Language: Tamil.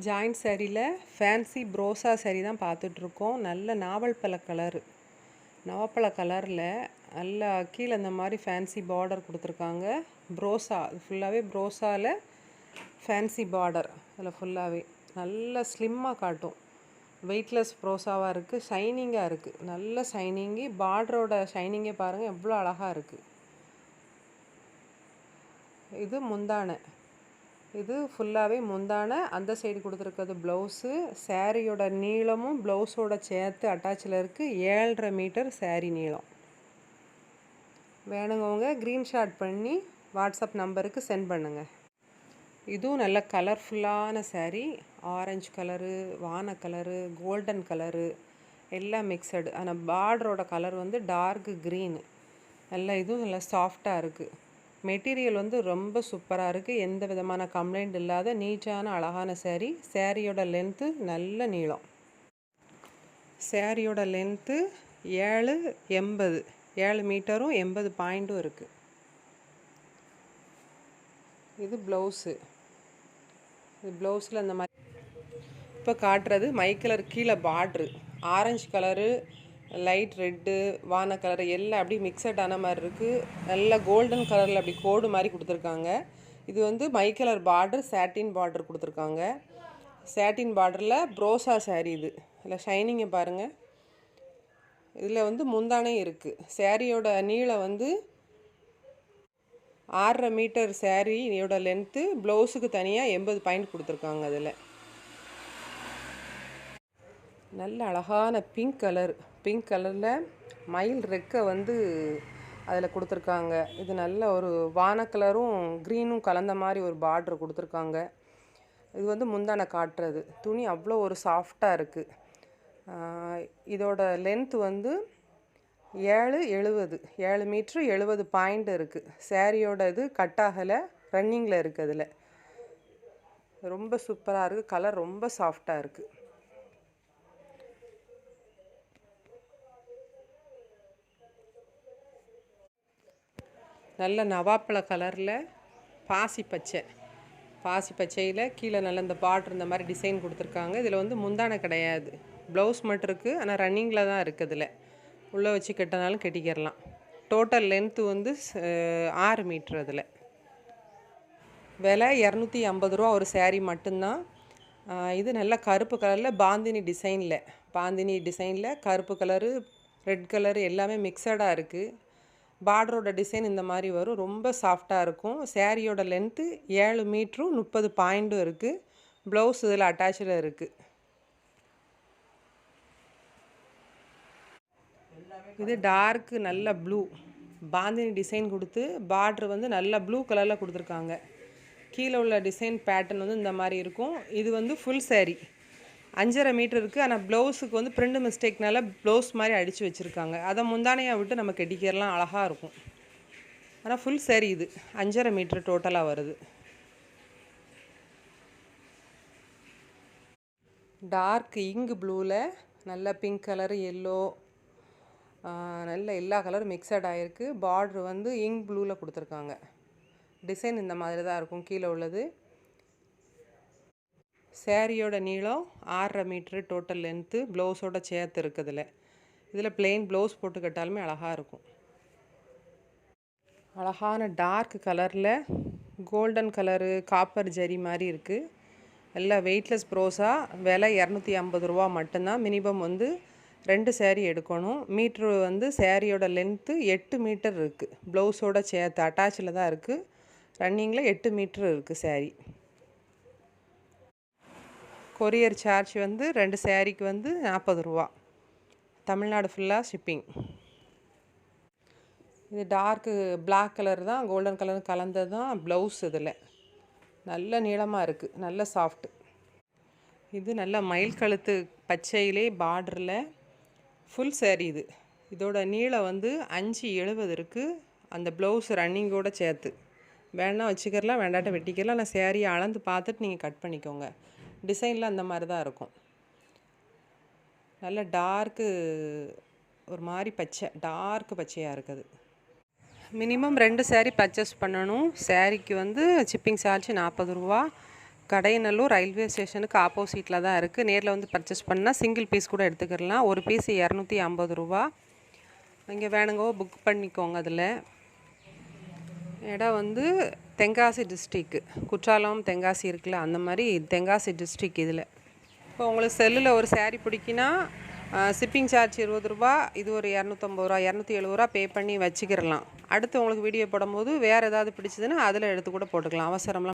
ஜாயிண்ட் சாரியில் ஃபேன்சி ப்ரோஸா சாரி தான் பார்த்துட்ருக்கோம். நல்ல நாவல்பழ கலரில் நல்லா கீழே இந்த மாதிரி ஃபேன்சி பார்டர் கொடுத்துருக்காங்க. ப்ரோஸா அது ஃபுல்லாகவே ப்ரோஸாவில் ஃபேன்சி பார்டர். அதில் ஃபுல்லாகவே நல்ல ஸ்லிம்மாக காட்டும். வெயிட்லெஸ் ப்ரோஸாவாக இருக்குது, ஷைனிங்காக இருக்குது. நல்ல ஷைனிங்கு, பார்டரோட ஷைனிங்கே பாருங்கள் எவ்வளோ அழகாக இருக்குது. இது முந்தானை. இது ஃபுல்லாகவே முந்தானை. அந்த சைடு கொடுத்துருக்கிறது ப்ளவுஸு. சாரியோட நீளமும் ப்ளவுஸோட சேர்த்து அட்டாச்சில் இருக்குது. 7.5 மீட்டர் சாரீ நீளம். வேணுங்கவங்க க்ரீன்ஷாட் பண்ணி வாட்ஸ்அப் நம்பருக்கு சென்ட் பண்ணுங்கள். இதுவும் நல்ல கலர்ஃபுல்லான சாரீ. ஆரஞ்சு கலரு, வான கலரு, கோல்டன் கலரு எல்லாம் மிக்சடு. ஆனால் பார்டரோட கலர் வந்து டார்க் க்ரீனு. இதுவும் நல்லா சாஃப்டாக இருக்குது. மெட்டீரியல் வந்து ரொம்ப சூப்பராக இருக்குது. எந்த விதமான கம்ப்ளைண்ட் இல்லாத நீட்டான அழகான சாரீ. சாரியோட லென்த்து நல்ல நீளம். சாரியோட லென்த்து 7.80, 7 மீட்டரும் 80 பாயிண்ட்டும் இருக்குது. இது ப்ளவுஸு. இது ப்ளவுஸில் இந்த மாதிரி இப்போ காட்டுறது மை கலர். கீழே பார்ட்ரு ஆரஞ்சு கலரு, லைட் ரெட்டு, வான கலர் எல்லாம் அப்படி மிக்சட் ஆன மாதிரி இருக்குது. நல்ல கோல்டன் கலரில் அப்படி கோடு மாதிரி கொடுத்துருக்காங்க. இது வந்து my colour border, satin border கொடுத்துருக்காங்க. சாட்டின் பார்டரில் ப்ரோஸா சாரீ. இது இதில் ஷைனிங்கை பாருங்கள். இதில் வந்து முந்தானே இருக்குது. சாரியோட நீளம் வந்து 6.5 மீட்டர் சாரியோட லென்த்து. ப்ளவுஸுக்கு தனியாக 80 பாயிண்ட் கொடுத்துருக்காங்க. அதில் நல்ல அழகான பிங்க் கலரில் மயில் ரெக்கை வந்து அதில் கொடுத்துருக்காங்க. இது நல்ல ஒரு வான கலரும் க்ரீனும் கலந்த மாதிரி ஒரு பார்ட்ரு கொடுத்துருக்காங்க. இது வந்து முந்தானை காட்டுறது. துணி அவ்வளோ ஒரு சாஃப்டாக இருக்குது. இதோட லென்த்து வந்து 7.70, 7 மீட்ரு 70 பாயிண்ட் இருக்குது. சாரியோட இது கட்டாகலை, ரன்னிங்கில் இருக்குது. அதில் ரொம்ப சூப்பராக இருக்குது. கலர் ரொம்ப சாஃப்டாக இருக்குது. நல்ல நவாப்பழ கலரில் பாசி பச்சையில் கீழே நல்ல இந்த பார்டர் இந்த மாதிரி டிசைன் கொடுத்துருக்காங்க. இதில் வந்து முந்தானை கிடையாது, ப்ளவுஸ் மட்டும் இருக்குது. ஆனால் ரன்னிங்கில் தான் இருக்குது. இதில் உள்ளே வச்சு கட்டினாலும் கட்டிக்கிறலாம். டோட்டல் லென்த்து வந்து 6 மீட்ரு. அதில் விலை 250 ரூபா ஒரு சாரீ மட்டும்தான். இது நல்ல கருப்பு கலரில் பாந்தினி டிசைனில் கருப்பு கலரு, ரெட் கலரு எல்லாமே மிக்சடாக இருக்குது. பார்டரோட டிசைன் இந்த மாதிரி வரும். ரொம்ப சாஃப்டாக இருக்கும். சாரியோட லென்த்து 7 மீட்டரும் 30 பாயிண்ட்டும் இருக்குது. ப்ளவுஸ் இதில் அட்டாச்சில் இருக்குது. இது டார்க்கு நல்ல ப்ளூ பாந்தினி டிசைன் கொடுத்து பார்டர் வந்து நல்ல ப்ளூ கலரில் கொடுத்துருக்காங்க. கீழே உள்ள டிசைன் பேட்டர்ன் வந்து இந்த மாதிரி இருக்கும். இது வந்து ஃபுல் சாரீ 5.5 மீட்டர் இருக்குது. ஆனால் ப்ளவுஸுக்கு வந்து பிரிண்ட் மிஸ்டேக்னால ப்ளவுஸ் மாதிரி அடித்து வச்சுருக்காங்க. அதை முந்தானையாக விட்டு நம்ம கட்டிக்கிறலாம், அழகாக இருக்கும். ஆனால் ஃபுல் சாரீ இது 5.5 மீட்டர் டோட்டலாக வருது. டார்க் இங்கு ப்ளூவில் நல்ல பிங்க் கலரு, எல்லோ, நல்ல எல்லா கலரும் மிக்சட் ஆகிருக்கு. பார்ட்ரு வந்து இங்க் ப்ளூவில் கொடுத்துருக்காங்க. டிசைன் இந்த மாதிரி தான் இருக்கும் கீழே உள்ளது. சாரியோட நீளம் 6.5 மீட்ரு டோட்டல் லென்த்து. ப்ளவுஸோட சேர்த்து இருக்குதுல. இதில் பிளெயின் ப்ளவுஸ் போட்டு கட்டாலுமே அழகாக இருக்கும். அழகான டார்க் கலரில் கோல்டன் கலரு, காப்பர் ஜரி மாதிரி இருக்குது. எல்லாம் வெயிட்லெஸ் ப்ரோஸா. விலை 250 ரூபா மட்டும்தான். மினிமம் வந்து 2 சாரீ எடுக்கணும். மீட்ரு வந்து சாரியோட லென்த்து 8 மீட்டர் இருக்குது. ப்ளவுஸோட சேர்த்து அட்டாச்சில் தான் இருக்குது. ரன்னிங்கில் 8 மீட்ரு இருக்குது சாரீ. கொரியர் சார்ஜ் வந்து 2 சாரீக்கு வந்து 40 ரூபா. தமிழ்நாடு ஃபுல்லாக ஷிப்பிங். இது டார்க்கு பிளாக் கலர் தான், கோல்டன் கலர் கலந்தது தான் ப்ளவுஸ். இதில் நல்ல நீளமாக இருக்குது, நல்ல சாஃப்ட்டு. இது நல்ல மயில் கழுத்து பச்சையிலே பார்டரில் ஃபுல் சாரீ. இதோட நீளம் வந்து 5.70 இருக்குது. அந்த ப்ளவுஸ் ரன்னிங்கோடு சேர்த்து வேணால் வச்சுக்கிறலாம், வேண்டாட்ட வெட்டிக்கிறலாம். நான் சாரியை அளந்து பார்த்துட்டு நீங்கள் கட் பண்ணிக்கோங்க. டிசைனில் அந்த மாதிரி தான் இருக்கும். நல்ல டார்க்கு ஒரு மாதிரி டார்க்கு பச்சையாக இருக்குது. மினிமம் 2 சாரீ பர்ச்சேஸ் பண்ணணும். சாரீக்கு வந்து ஷிப்பிங் சார்ஜ் 40 ரூபா. கடையநல்லூர் ரயில்வே ஸ்டேஷனுக்கு ஆப்போசிட்டில் தான் இருக்குது. நேரில் வந்து பர்ச்சேஸ் பண்ணால் சிங்கிள் பீஸ் கூட எடுத்துக்கிடலாம். ஒரு பீஸ் 250 ரூபா. இங்கே வேணுங்கோ புக் பண்ணிக்கோங்க. அதில் இடம் வந்து தென்காசி டிஸ்ட்ரிக்கு, குற்றாலம் தென்காசி இருக்குல்ல, அந்த மாதிரி தென்காசி டிஸ்ட்ரிக். இதில் இப்போ உங்களுக்கு செல்லில் ஒரு சாரீ பிடிக்கினா ஷிப்பிங் சார்ஜ் 20 ரூபா, இது ஒரு 250 ரூபா 270 ரூபா பே பண்ணி வச்சுக்கிடலாம். அடுத்து உங்களுக்கு வீடியோ போடும்போது வேறு ஏதாவது பிடிச்சதுன்னா அதில் எடுத்து கூட போட்டுக்கலாம். அவசரம்லாம்